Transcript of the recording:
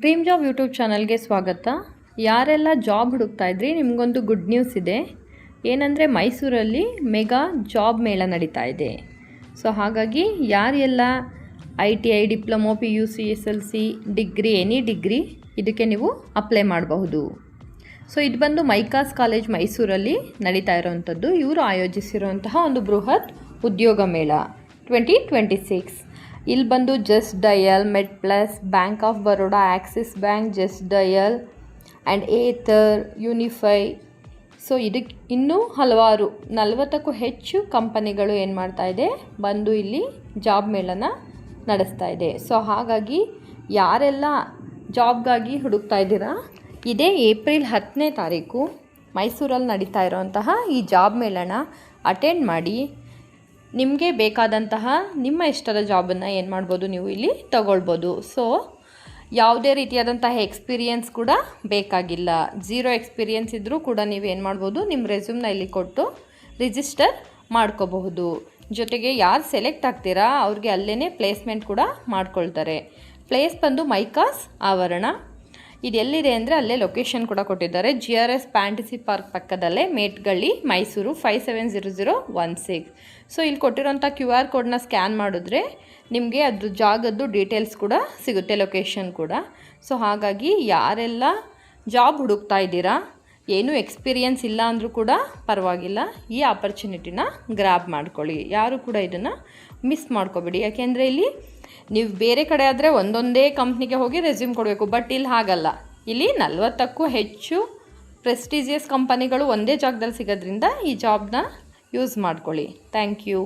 Dream job YouTube ಚಾನಲ್ಗೆ ಸ್ವಾಗತ. ಯಾರೆಲ್ಲ ಜಾಬ್ ಹುಡುಕ್ತಾ ಇದ್ರಿ, ನಿಮಗೊಂದು ಗುಡ್ ನ್ಯೂಸ್ ಇದೆ. ಏನಂದರೆ ಮೈಸೂರಲ್ಲಿ ಮೆಗಾ ಜಾಬ್ ಮೇಳ ನಡೀತಾ ಇದೆ. ಸೊ ಹಾಗಾಗಿ ಯಾರೆಲ್ಲ ITI, diploma, PUC, SLC, degree, any degree ಇದಕ್ಕೆ ನೀವು ಅಪ್ಲೈ ಮಾಡಬಹುದು. ಸೊ ಇದು ಬಂದು ಮೈಕಾಸ್ ಕಾಲೇಜ್ ಮೈಸೂರಲ್ಲಿ ನಡೀತಾ ಇರೋವಂಥದ್ದು. ಇವರು ಆಯೋಜಿಸಿರುವಂತಹ ಒಂದು ಬೃಹತ್ ಉದ್ಯೋಗ ಮೇಳ 2026. ಇಲ್ಲಿ ಬಂದು Justdial, MedPlus, Bank of Baroda, Axis Bank, Justdial and Ather, Unify. So ಇದಕ್ಕೆ ಇನ್ನೂ ಹಲವಾರು 40ಕ್ಕೂ ಹೆಚ್ಚು ಕಂಪನಿಗಳು ಏನು ಮಾಡ್ತಾ ಇದೆ, ಬಂದು ಇಲ್ಲಿ ಜಾಬ್ ಮೇಳನ ನಡೆಸ್ತಾ ಇದೆ. ಸೊ ಹಾಗಾಗಿ ಯಾರೆಲ್ಲ ಜಾಬ್ಗಾಗಿ ಹುಡುಕ್ತಾ ಇದ್ದೀರಾ, ಇದೇ ಏಪ್ರಿಲ್ 10ನೇ ತಾರೀಕು ಮೈಸೂರಲ್ಲಿ ನಡೀತಾ ಇರೋವಂತಹ ಈ ಜಾಬ್ ಮೇಳನ ಅಟೆಂಡ್ ಮಾಡಿ ನಿಮಗೆ ಬೇಕಾದಂತಹ ನಿಮ್ಮ ಇಷ್ಟದ ಜಾಬನ್ನು ಏನು ಮಾಡ್ಬೋದು, ನೀವು ಇಲ್ಲಿ ತಗೊಳ್ಬೋದು. ಸೊ ಯಾವುದೇ ರೀತಿಯಾದಂತಹ ಎಕ್ಸ್ಪೀರಿಯೆನ್ಸ್ ಕೂಡ ಬೇಕಾಗಿಲ್ಲ. 0 ಎಕ್ಸ್ಪೀರಿಯೆನ್ಸ್ ಇದ್ದರೂ ಕೂಡ ನೀವು ಏನು ಮಾಡ್ಬೋದು, ನಿಮ್ಮ ರೆಸ್ಯೂಮ್ನ ಇಲ್ಲಿ ಕೊಟ್ಟು ರಿಜಿಸ್ಟರ್ ಮಾಡ್ಕೋಬಹುದು. ಜೊತೆಗೆ ಯಾರು ಸೆಲೆಕ್ಟ್ ಆಗ್ತೀರಾ ಅವ್ರಿಗೆ ಅಲ್ಲೇ ಪ್ಲೇಸ್ಮೆಂಟ್ ಕೂಡ ಮಾಡ್ಕೊಳ್ತಾರೆ. ಪ್ಲೇಸ್ ಬಂದು ಮೈಕಾಸ್ ಆವರಣ. ಇದು ಎಲ್ಲಿದೆ ಅಂದರೆ ಅಲ್ಲೇ ಲೊಕೇಶನ್ ಕೂಡ ಕೊಟ್ಟಿದ್ದಾರೆ. GRS ಫ್ಯಾಂಟಸಿ ಪಾರ್ಕ್ ಪಕ್ಕದಲ್ಲೇ, ಮೇಟ್ಗಳ್ಳಿ, ಮೈಸೂರು 570016. ಸೊ ಇಲ್ಲಿ ಕೊಟ್ಟಿರೋಂಥ QR ಕೋಡ್ನ ಸ್ಕ್ಯಾನ್ ಮಾಡಿದ್ರೆ ನಿಮಗೆ ಅದು ಜಾಗದ್ದು ಡೀಟೇಲ್ಸ್ ಕೂಡ ಸಿಗುತ್ತೆ, ಲೊಕೇಶನ್ ಕೂಡ. ಸೊ ಹಾಗಾಗಿ ಯಾರೆಲ್ಲ ಜಾಬ್ ಹುಡುಕ್ತಾ ಇದ್ದೀರಾ, ಏನೂ ಎಕ್ಸ್ಪೀರಿಯೆನ್ಸ್ ಇಲ್ಲ ಅಂದರೂ ಕೂಡ ಪರವಾಗಿಲ್ಲ, ಈ ಆಪರ್ಚುನಿಟಿನ ಗ್ರ್ಯಾಬ್ ಮಾಡ್ಕೊಳ್ಳಿ. ಯಾರು ಕೂಡ ಇದನ್ನು ಮಿಸ್ ಮಾಡ್ಕೋಬೇಡಿ. ಯಾಕೆಂದರೆ ಇಲ್ಲಿ ನೀವು ಬೇರೆ ಕಡೆ ಆದರೆ ಒಂದೊಂದೇ ಕಂಪ್ನಿಗೆ ಹೋಗಿ ರೆಸ್ಯೂಮ್ ಕೊಡಬೇಕು. ಬಟ್ ಇಲ್ಲಿ ಹಾಗಲ್ಲ. ಇಲ್ಲಿ 40ಕ್ಕೂ ಹೆಚ್ಚು ಪ್ರೆಸ್ಟೀಜಿಯಸ್ ಕಂಪನಿಗಳು ಒಂದೇ ಜಾಗದಲ್ಲಿ ಸಿಗೋದ್ರಿಂದ ಈ ಜಾಬ್ನ ಯೂಸ್ ಮಾಡ್ಕೊಳ್ಳಿ. Thank you.